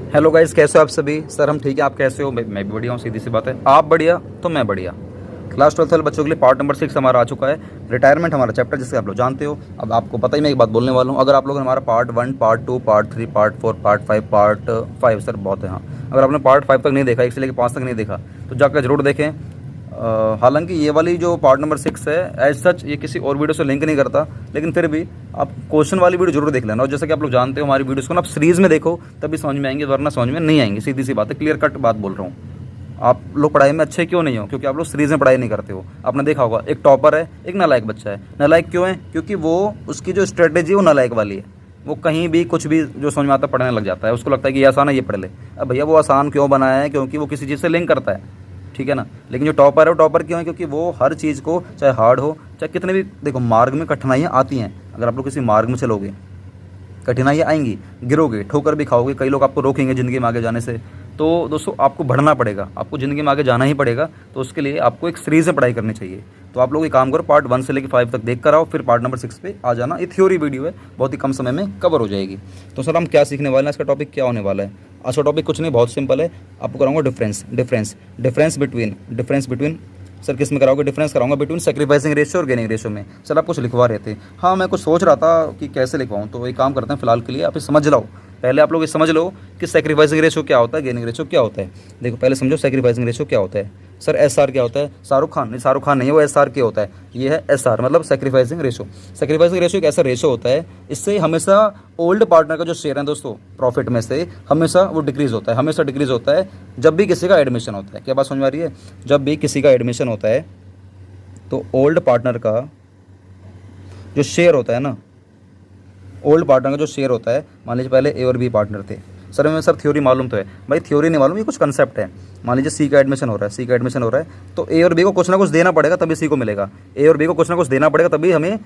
Hello guys, कैसे हो आप सभी। सर हम ठीक है, आप कैसे हो। मैं भी बढ़िया हूँ, सीधी सी बात है। आप बढ़िया तो मैं बढ़िया। क्लास 12 वाले बच्चों के लिए पार्ट नंबर 6 हमारा आ चुका है। रिटायरमेंट हमारा चैप्टर, जिससे आप लोग जानते हो। अब आपको पता ही, मैं एक बात बोलने वाला हूँ। अगर आप लोगों ने हमारा part 1, part 2, part 3, part 4, part 5, part 5 sir बहुत है हाँ, अगर आपने पार्ट 5 तक नहीं देखा, 1 से लेकर 5 तक नहीं देखा, तो जाकर जरूर देखें। हालांकि ये वाली जो पार्ट नंबर 6 है, एज सच ये किसी और वीडियो से लिंक नहीं करता, लेकिन फिर भी आप क्वेश्चन वाली वीडियो जरूर देख लेना। और जैसा कि आप लोग जानते हो, हमारी वीडियोस को ना आप सीरीज में देखो, तभी समझ में आएंगे, वरना समझ में नहीं आएंगे। सीधी सी बात है, क्लियर कट बात बोल रहा हूँ। आप लोग पढ़ाई में अच्छे क्यों नहीं हो? क्योंकि आप लोग सीरीज में पढ़ाई नहीं करते हो। आपने देखा होगा, एक टॉपर है, एक नालायक बच्चा है। नालायक क्यों है? क्योंकि वो, उसकी जो स्ट्रेटेजी वो नालायक वाली है। वो कहीं भी कुछ भी जो समझ में आता है पढ़ने लग जाता है। उसको लगता है कि ये आसान है, ये पढ़ ले। अब भैया वो आसान क्यों बनाया है? क्योंकि वो किसी चीज़ से लिंक करता है, ठीक है ना। लेकिन जो टॉपर है, वो टॉपर क्यों है? क्योंकि वो हर चीज़ को, चाहे हार्ड हो चाहे कितने भी, देखो मार्ग में कठिनाइयाँ आती हैं। अगर आप लोग किसी मार्ग में चलोगे, कठिनाइयाँ आएंगी, गिरोगे, ठोकर भी खाओगे, कई लोग आपको रोकेंगे ज़िंदगी में आगे जाने से। तो दोस्तों आपको बढ़ना पड़ेगा, आपको ज़िंदगी में आगे जाना ही पड़ेगा। तो उसके लिए आपको एक सीरीज़ में पढ़ाई करनी चाहिए। तो आप लोग एक काम करो, पार्ट 1 से लेकर 5 तक देख कर आओ, फिर पार्ट नंबर 6 पे आ जाना। ये थ्योरी वीडियो है, बहुत ही कम समय में कवर हो जाएगी। तो सर हम क्या सीखने वाले हैं, इसका टॉपिक क्या होने वाला है? आज का टॉपिक कुछ नहीं, बहुत सिंपल है। आपको कराऊंगा डिफरेंस बिटवीन सर किस में कराओगे? डिफरेंस कराऊंगा बिटवीन सेक्रीफाइसिंग रेशियो और गेनिंग रेशियो में। सर आप कुछ लिखवा रहे थे। हाँ मैं कुछ सोच रहा था कि कैसे लिखवाऊँ, तो एक काम करते हैं, फिलहाल के लिए आप ये समझ लो। पहले आप लोग ये समझ लो कि सेक्रीफाइसिंग रेशियो क्या होता है, गेनिंग रेशियो क्या होता है। देखो पहले समझो सेक्रीफाइसिंग रेशियो क्या होता है। सर SR क्या होता है? शाहरुख खान नहीं, शाहरुख खान नहीं है वो, SR क्या होता है? ये है SR, मतलब सेक्रीफाइसिंग रेशियो। सेक्रीफाइसिंग रेशियो एक ऐसा रेशियो होता है, इससे हमेशा ओल्ड पार्टनर का जो शेयर है दोस्तों प्रॉफिट में से, हमेशा वो डिक्रीज होता है, हमेशा डिक्रीज होता है जब भी किसी का एडमिशन होता है। क्या बात समझ में आ रही है? जब भी किसी का एडमिशन होता है तो ओल्ड पार्टनर का जो शेयर होता है ना, ओल्ड पार्टनर का जो शेयर होता है, मान लीजिए पहले A और B पार्टनर थे। सर मैं सर थ्योरी मालूम तो है भाई, थ्योरी नहीं मालूम, ये कुछ कंसेप्ट है। मान लीजिए C का एडमिशन हो रहा है, C का एडमिशन हो रहा है, तो A और B को कुछ ना कुछ देना पड़ेगा तभी C को मिलेगा। A और B को कुछ ना कुछ देना पड़ेगा तभी हमें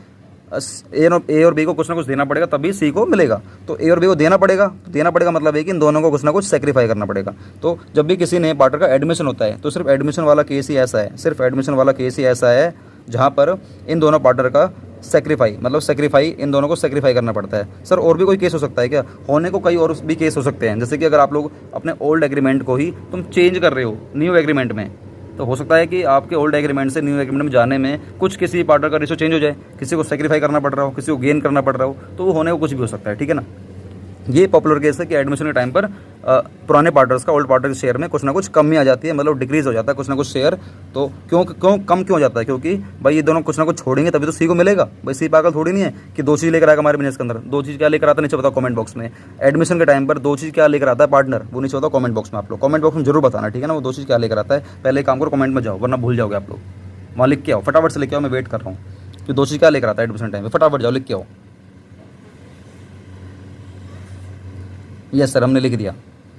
A और B को कुछ ना कुछ देना पड़ेगा तभी C को मिलेगा। तो A और B को देना पड़ेगा, तो देना पड़ेगा मतलब है कि इन दोनों को कुछ ना कुछ सेक्रीफाई करना पड़ेगा। तो जब भी किसी नए पार्टनर का एडमिशन होता है, तो सिर्फ एडमिशन वाला केस ही ऐसा है, सिर्फ एडमिशन वाला केस ही ऐसा है जहाँ पर इन दोनों पार्टनर का सेक्रीफाई इन दोनों को सेक्रीफाई करना पड़ता है। सर और भी कोई केस हो सकता है क्या? होने को कई और भी केस हो सकते हैं। जैसे कि अगर आप लोग अपने ओल्ड एग्रीमेंट को ही तुम चेंज कर रहे हो न्यू एग्रीमेंट में, तो हो सकता है कि आपके ओल्ड एग्रीमेंट से न्यू एग्रीमेंट में जाने में कुछ किसी पार्टनर का रेशो चेंज हो जाए, किसी को सेक्रीफाई करना पड़ रहा हो, किसी को गेन करना पड़ रहा हो, तो वो होने को कुछ भी हो सकता है, ठीक है ना। ये पॉपुलर केस है कि एडमिशन के टाइम पर पुराने पार्टनर्स का ओल्ड पार्टनर के शेयर में कुछ ना कुछ कमी आ जाती है, मतलब डिक्रीज हो जाता है कुछ ना कुछ शेयर। तो क्यों क्यों कम क्यों हो जाता है? क्योंकि भाई ये दोनों कुछ ना कुछ छोड़ेंगे तभी तो C को मिलेगा। भाई C पागल थोड़ी नहीं है कि 2 चीज़ लेकर आएगा हमारे बिजनेस के अंदर। 2 चीज़ क्या लेकर आता है नीचे बताओ कमेंट बॉक्स में। एडमिशन के टाइम पर 2 चीज़ क्या लेकर आता है पार्टनर, वो नीचे बताओ कमेंट बॉक्स में। आप लोग कमेंट बॉक्स में जरूर बताना, ठीक है ना, वो 2 चीज़ क्या लेकर आता है। पहले काम करो, कमेंट में जाओ, वरना भूल जाओगे आप लोग। वहाँ लिख के आओ, फटाफट से लेके आओ, मैं वेट कर रहा हूँ कि 2 चीज़ क्या लेकर आता है एडमिशन टाइम पर। फटाफट जाओ, लिख के आओ। यस सर हमने लिख दिया।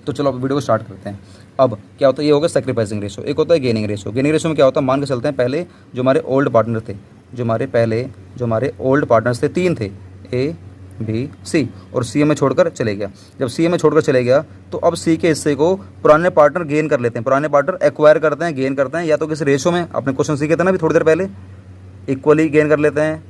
तो चलो अब वीडियो को स्टार्ट करते हैं। अब क्या होता है, ये होगा सेक्रीफाइसिंग रेशो, एक होता है गेनिंग रेशो। गेनिंग रेशो में क्या होता है, मान के चलते हैं पहले जो हमारे ओल्ड पार्टनर थे, जो हमारे ओल्ड पार्टनर्स थे, 3 थे, A B C, और C हमें छोड़कर चले गया। जब C हमें छोड़कर चले गया तो अब C के हिस्से को पुराने पार्टनर गेन कर लेते हैं, पुराने पार्टनर एक्वायर करते हैं, गेन करते हैं, या तो किसी रेशो में, अपने क्वेश्चन सीखे थे ना अभी थोड़ी देर पहले, इक्वली गेन कर लेते हैं,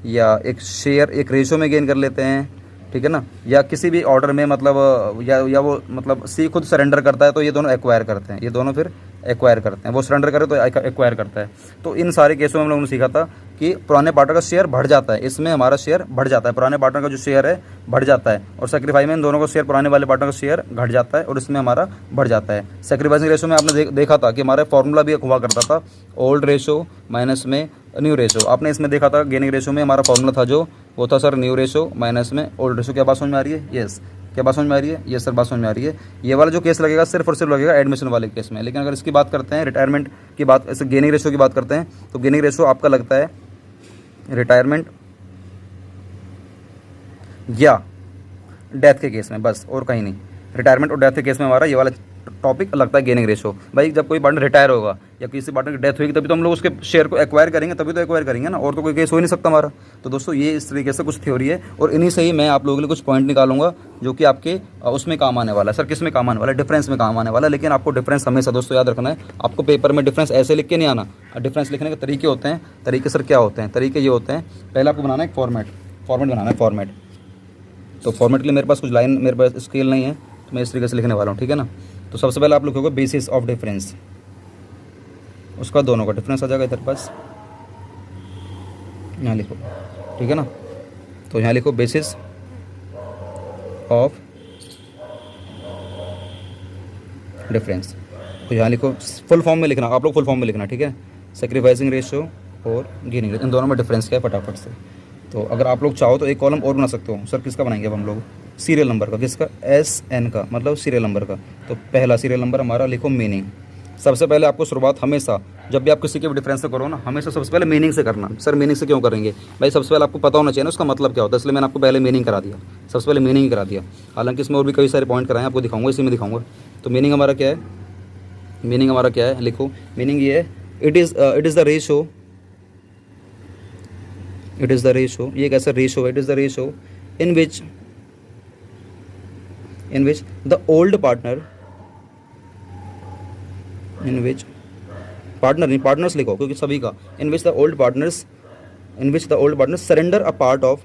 या एक शेयर एक रेशो में गेन कर लेते हैं, ठीक है ना, या किसी भी ऑर्डर में, मतलब या वो मतलब C खुद सरेंडर करता है तो ये दोनों एक्वायर करते हैं, ये दोनों फिर एक्वायर करते हैं। वो सरेंडर करे तो एक्वायर करता है। तो इन सारे केसों में हम लोगों ने सीखा था कि पुराने पार्टनर का शेयर बढ़ जाता है, इसमें हमारा शेयर बढ़ जाता है, पुराने पार्टनर का जो शेयर है बढ़ जाता है, और सेक्रीफाई में इन दोनों का शेयर, पुराने वाले पार्टनर का शेयर घट जाता है और इसमें हमारा बढ़ जाता है। सेक्रीफाइसिंग रेशो में आपने देखा था कि हमारा फॉर्मूला भी एक हुआ करता था, ओल्ड रेशो माइनस में न्यू रेशो। आपने इसमें देखा था गेनिंग रेशो में हमारा फॉर्मूला था जो, वो था सर न्यू रेशो माइनस में ओल्ड रेशो। क्या बात समझ में आ रही है? यस, क्या बात समझ में आ रही है? ये सर बात समझ में आ रही है। ये वाला जो केस लगेगा सिर्फ और सिर्फ लगेगा एडमिशन वाले केस में। लेकिन अगर इसकी बात करते हैं, रिटायरमेंट की बात, ऐसे गेनिंग रेशो की बात करते हैं, तो गेनिंग रेशो आपका लगता है रिटायरमेंट या डेथ के केस में, बस और कहीं नहीं। रिटायरमेंट और डेथ के केस में हमारा ये वाला टॉपिक लगता है गेनिंग रेशो। भाई जब कोई पार्टनर रिटायर होगा या किसी पार्टनर की डेथ होगी तभी तो हम लोग उसके शेयर को एक्वायर करेंगे, तभी तो एक्वायर करेंगे ना, और तो कोई केस हो ही नहीं सकता हमारा। तो दोस्तों ये इस तरीके से कुछ थ्योरी है, और इन्हीं से ही मैं आप लोगों के लिए कुछ पॉइंट निकालूंगा जो कि आपके उसमें काम आने वाला है। सर किस में काम आने वाला है? डिफरेंस में काम आने वाला है। लेकिन आपको डिफरेंस हमेशा दोस्तों याद रखना है, आपको पेपर में डिफरेंस ऐसे लिख के नहीं आना। डिफरेंस लिखने के तरीके होते हैं। तरीके सर क्या होते हैं? तरीके ये होते हैं, पहले आपको बनाना है एक फॉर्मेट बनाना है, फॉर्मेट। तो फॉर्मेट के लिए मेरे पास कुछ लाइन, मेरे पास स्केल नहीं है, मैं इस तरीके से लिखने वाला हूँ, ठीक है ना। तो सबसे पहले आप लिखोगे बेसिस ऑफ डिफरेंस, उसका दोनों का डिफरेंस आ जाएगा इधर पास, यहाँ लिखो, ठीक है ना। तो यहाँ लिखो बेसिस ऑफ डिफरेंस, तो यहाँ लिखो फुल फॉर्म में लिखना, आप लोग फुल फॉर्म में लिखना, ठीक है। सेक्रीफाइसिंग रेशियो और गेनिंग रेशियो, इन दोनों में डिफरेंस क्या है फटाफट से। तो अगर आप लोग चाहो तो एक कॉलम और बना सकते हो। सर किसका बनाएंगे अब हम लोग? सीरियल नंबर का। किसका? SN का, मतलब सीरियल नंबर का। तो पहला सीरियल नंबर हमारा लिखो मीनिंग। सबसे पहले आपको शुरुआत हमेशा जब भी आप किसी के भी डिफरेंस से करो ना, हमेशा सबसे पहले मीनिंग से करना। सर मीनिंग से क्यों करेंगे भाई? सबसे पहले आपको पता होना चाहिए ना उसका मतलब क्या होता है, इसलिए मैंने आपको पहले मीनिंग करा दिया, सबसे पहले मीनिंग करा दिया। हालांकि इसमें और भी कई सारे पॉइंट कराएं, आपको दिखाऊंगा, इसी में दिखाऊंगा। तो मीनिंग हमारा क्या है? मीनिंग हमारा क्या है? लिखो मीनिंग ये है, it is the ratio, it is the ratio, ये कैसा रेशो है? It is the ratio in which the old partner, in which partner नहीं, पार्टनर्स लिखो क्योंकि सभी का, in which the old partners, in which the old partners surrender a part of,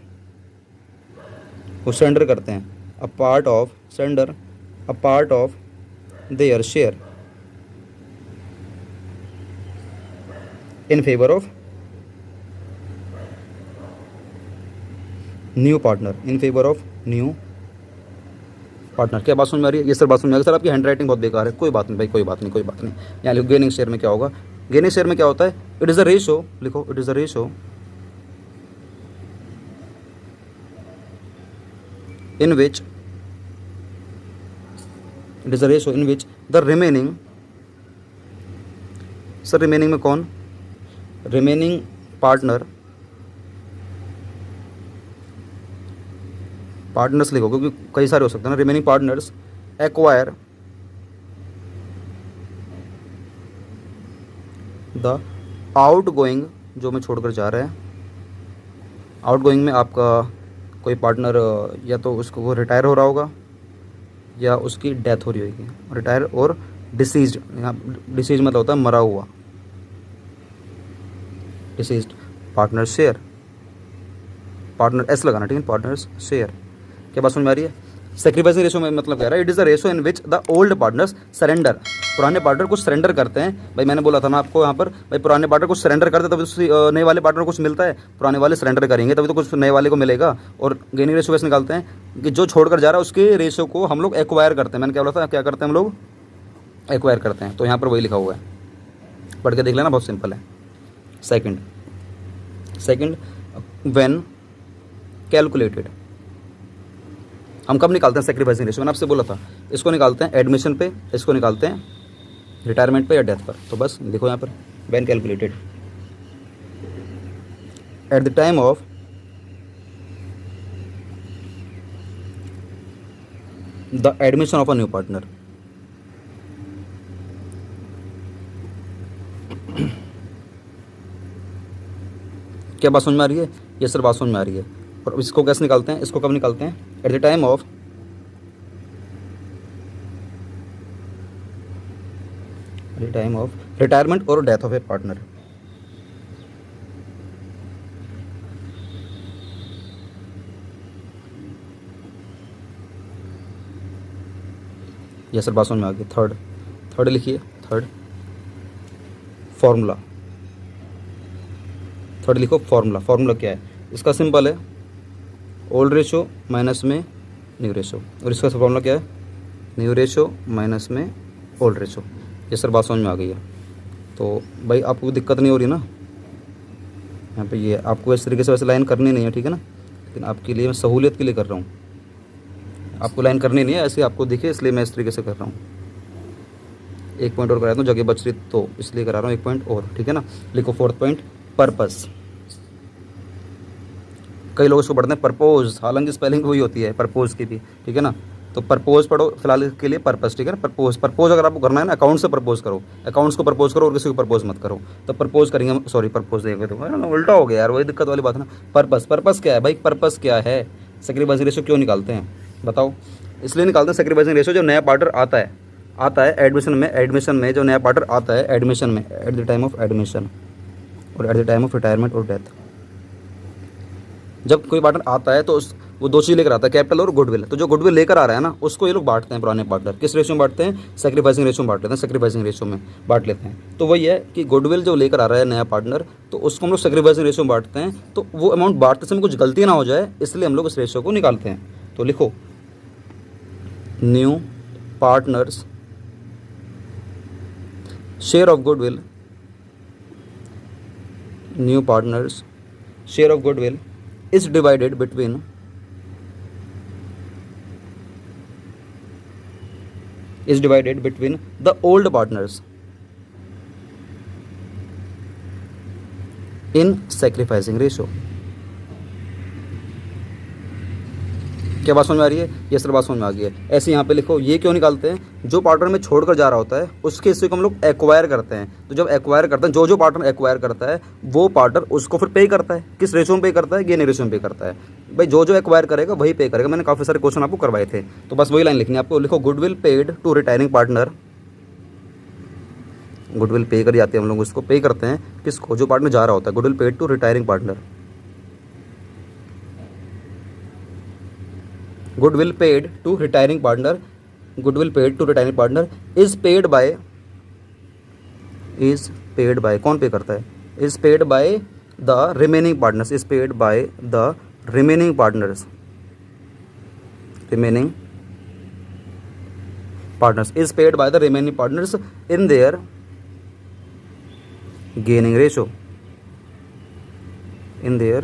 वो surrender करते हैं, a part of, surrender a part of their share in favour of new partner, in favour of new partner. क्या बात समझ में आ रही है? ये सर बात समझ में आ रही है। सर आपकी हैंड राइटिंग बहुत बेकार है, कोई बात नहीं भाई, कोई बात नहीं, कोई बात नहीं। यहाँ लिखो गेनिंग शेयर में क्या होगा? गेनिंग शेयर में क्या होता है? इट इज़ अ रेशो, लिखो it is a ratio in which, it is a ratio in which the remaining, sir remaining में कौन? रिमेनिंग पार्टनर, पार्टनर्स लिखो क्योंकि कई सारे हो सकते हैं ना। Remaining partners acquire the out going, जो मैं छोड़कर जा रहा है, आउट गोइंग में आपका कोई पार्टनर या तो उसको वो रिटायर हो रहा होगा या उसकी डेथ हो रही होगी, रिटायर और डिसीज्ड, यहाँ डिसीज मतलब होता है मरा हुआ, deceased. Partner share, partner S लगाना, ठीक है, पार्टनर्स शेयर। क्या बात समझ में आ रही है? सेक्रीफाइसिंग रेशो में मतलब कह रहा है, it is the ratio in which the old partners surrender, पुराने पार्टनर कुछ सरेंडर करते हैं। भाई मैंने बोला था ना आपको यहाँ पर, भाई पुराने पार्टनर कुछ सरेंडर करते हैं तभी तो नए वाले पार्टनर को कुछ मिलता है, पुराने वाले सरेंडर करेंगे तभी तो कुछ नए वाले को मिलेगा। और गेनिंग रेशो कैसे निकालते हैं कि जो छोड़कर जा रहा है उसके रेशो को हम लोग एक्वायर करते हैं। मैंने क्या बोला था, क्या करते हैं हम लोग? एक्वायर करते हैं। तो यहाँ पर वही लिखा हुआ है, पढ़ के देख लेना, बहुत सिंपल है। सेकंड व्हेन कैलकुलेटेड, हम कब निकालते हैं सेक्रीफाइसिंग रेशो? मैंने आपसे बोला था इसको निकालते हैं एडमिशन पे, इसको निकालते हैं रिटायरमेंट पे या डेथ पर। तो बस देखो यहाँ पर, when calculated at the time of the admission of a new partner, क्या बात समझ में आ रही है? ये सर बात समझ में आ रही है। और इसको कैसे निकालते हैं? इसको कब निकालते हैं? Eight the time of retirement और डेथ ऑफ ए पार्टनर। ये सर बात समझ में आ गई। थर्ड लिखिए, थर्ड फॉर्मूला, थर्ड लिखो फॉर्मूला। फॉर्मूला क्या है? इसका सिंपल है, ओल्ड रेशो माइनस में न्यू रेशो, और इसका फॉर्मूला क्या है? न्यू रेशो माइनस में ओल्ड रेशो। ये सर बात समझ में आ गई है। तो भाई आपको दिक्कत नहीं हो रही ना यहाँ पे? ये आपको इस तरीके से वैसे लाइन करनी नहीं है, ठीक है ना, लेकिन आपके लिए मैं सहूलियत के लिए कर रहा हूँ, आपको लाइन करनी नहीं है ऐसे आपको दिखे, इसलिए मैं इस तरीके से कर रहा हूँ। एक पॉइंट और करा दूँ, जगह बच रही तो इसलिए करा रहा हूँ एक पॉइंट और, ठीक है ना। लिखो फोर्थ पॉइंट, पर्पस। कई लोग इसको पढ़ते हैं परपोज, हालांकि स्पेलिंग वही होती है परपोज की भी, ठीक है ना। तो परपोज पढ़ो फिलहाल के लिए, पर्पस, ठीक है ना। परपोज अगर आपको करना है ना, अकाउंट से प्रपोज करो, अकाउंट्स को प्रपोज करो और किसी को प्रपोज मत करो। तो प्रपोज करेंगे, सॉरी प्रपोज देंगे तो उल्टा हो गया यार, वही दिक्कत वाली बात है ना। पर्पस क्या है भाई? पर्पस क्या है? सेक्रीफाइसिंग रेशो क्यों निकालते हैं बताओ? इसलिए निकालते हैं सेक्रीफाइसिंग रेशो, जो नया पार्टनर आता है एडमिशन में जो नया पार्टनर आता है एडमिशन में, at the time of admission और at the time of retirement और डेथ। जब कोई पार्टनर आता है तो वो दो चीज़ लेकर आता है, कैपिटल और गुडविल। तो जो गुडविल लेकर आ रहा है ना, उसको ये लोग बांटते हैं पुराने पार्टनर। किस रेशो में बांटते हैं? सेक्रीफाइसिंग रेशो में बांट लेते हैं, सेक्रीफाइसिंग रेशो में बांट लेते हैं। तो वही है कि गुडविल जो लेकर आ रहा है नया पार्टनर, तो उसको हम लोग सेक्रीफाइसिंग रेशो में बांटते हैं। तो वो अमाउंट बांटते समय कुछ गलती ना हो जाए, इसलिए हम लोग इस रेशो को निकालते हैं। तो लिखो, new partners share of goodwill, new partners share of goodwill is divided between the old partners in sacrificing ratio। क्या बात समझ में आ रही है? ये सर बात समझ में आ गई है। ऐसे यहाँ पे लिखो, ये क्यों निकालते हैं? जो पार्टनर में छोड़कर जा रहा होता है उसके हिस्से को हम लोग एक्वायर करते हैं। तो जब एक्वायर करते हैं, जो पार्टनर एक्वायर करता है वो पार्टनर उसको फिर पे करता है। किस रेशो में पे करता है? गेनिंग रेशो में पे करता है। भाई जो एक्वायर करेगा वही पे करेगा। मैंने काफ़ी सारे क्वेश्चन आपको करवाए थे, तो बस वही लाइन लिखनी है आपको। लिखो, goodwill paid to retiring partner, goodwill pay कर जाते हैं हम लोग, उसको पे करते हैं किसको? जो पार्टनर जा रहा होता है। Goodwill paid to retiring partner, goodwill paid to retiring partner, goodwill paid to retiring partner is paid by कौन पे करता है? is paid by the remaining partners, is paid by the remaining partners, is paid by the remaining partners in their gaining ratio, in their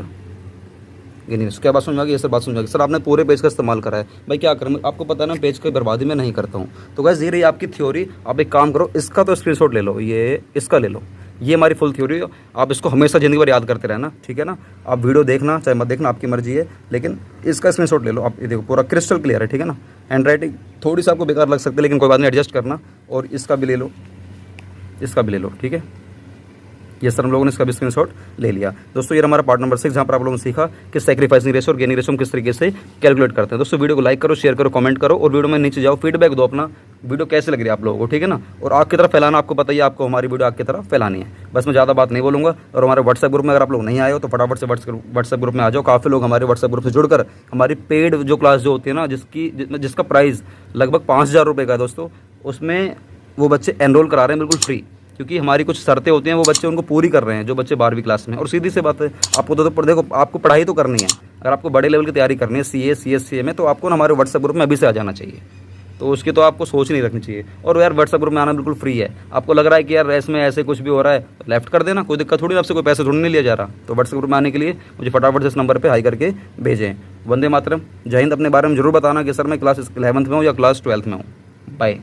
gaining. क्या बात समझ में आ गई? ये सर बात समझ में आ गई। सर आपने पूरे पेज का इस्तेमाल करा है। भाई क्या करें, आपको पता है ना, पेज की बर्बादी मैं नहीं करता हूँ। तो गाइस ये रही आपकी थ्योरी। आप एक काम करो, इसका तो स्क्रीनशॉट ले लो, ये इसका ले लो, ये हमारी फुल थ्योरी है। आप इसको हमेशा ज़िंदगी भर याद करते रहना, ठीक है ना। आप वीडियो देखना चाहे मत देखना, आपकी मर्जी है, लेकिन इसका स्क्रीनशॉट ले लो आप। ये देखो पूरा क्रिस्टल क्लियर है, ठीक है ना। हैंड राइटिंग थोड़ी सी आपको बेकार लग सकती है, लेकिन कोई बात नहीं, एडजस्ट करना। और इसका भी ले लो, इसका भी ले लो, ठीक है। ये सर हम लोगों ने इसका भी स्क्रीनशॉट ले लिया। दोस्तों ये हमारा पार्ट नंबर 6, जहाँ पर आप लोगों ने सीखा कि सैक्रिफाइसिंग रेशो और गेनिंग रेशो हम किस तरीके से कैलकुलेट करते हैं। दोस्तों वीडियो को लाइक करो, शेयर करो, कमेंट करो, और वीडियो में नीचे जाओ, फीडबैक दो अपना, वीडियो कैसे लग रही है आप लोगों को, ठीक है ना। और आग की तरफ फैलाना, आपको पता ही है, आपको हमारी वीडियो आग की तरफ फैलानी है। बस मैं ज़्यादा बात नहीं बोलूँगा। और हमारे व्हाट्सएप ग्रुप में अगर आप लोग नहीं आए हो तो फटाफट से व्हाट्सएप ग्रुप में आ जाओ। काफ़ी लोग हमारे व्हाट्सएप ग्रुप से जुड़कर हमारी पेड जो क्लास जो होती है ना, जिसका प्राइस लगभग 5,000 रुपये का है दोस्तों, उसमें वो बच्चे एनरोल करा रहे हैं बिल्कुल फ्री, क्योंकि हमारी कुछ शर्तें होती हैं, वो बच्चे उनको पूरी कर रहे हैं, जो बच्चे 12वीं क्लास में। और सीधी सी बात है, आपको तो देखो, आपको पढ़ाई तो करनी है। अगर आपको बड़े लेवल की तैयारी करनी है, CA CS CA में, तो आपको ना हमारे व्हाट्सएप ग्रुप में अभी से आ जाना चाहिए। तो उसकी तो आपको सोच नहीं रखनी चाहिए। और यार व्हाट्सएप ग्रुप में आना बिल्कुल फ्री है। आपको लग रहा है कि यार इसमें ऐसे कुछ भी हो रहा है तो लेफ्ट कर देना, कोई दिक्कत थोड़ी ना, आपसे कोई पैसे थोड़ी नहीं लिया जा रहा। तो व्हाट्सएप ग्रुप में आने के लिए मुझे फटाफट से इस नंबर पर हाई करके भेजें। वंदे मातरम। जय हिंद। अपने बारे में जरूर बताना कि सर मैं क्लास 11th में हूँ या क्लास 12th में हूँ। बाय।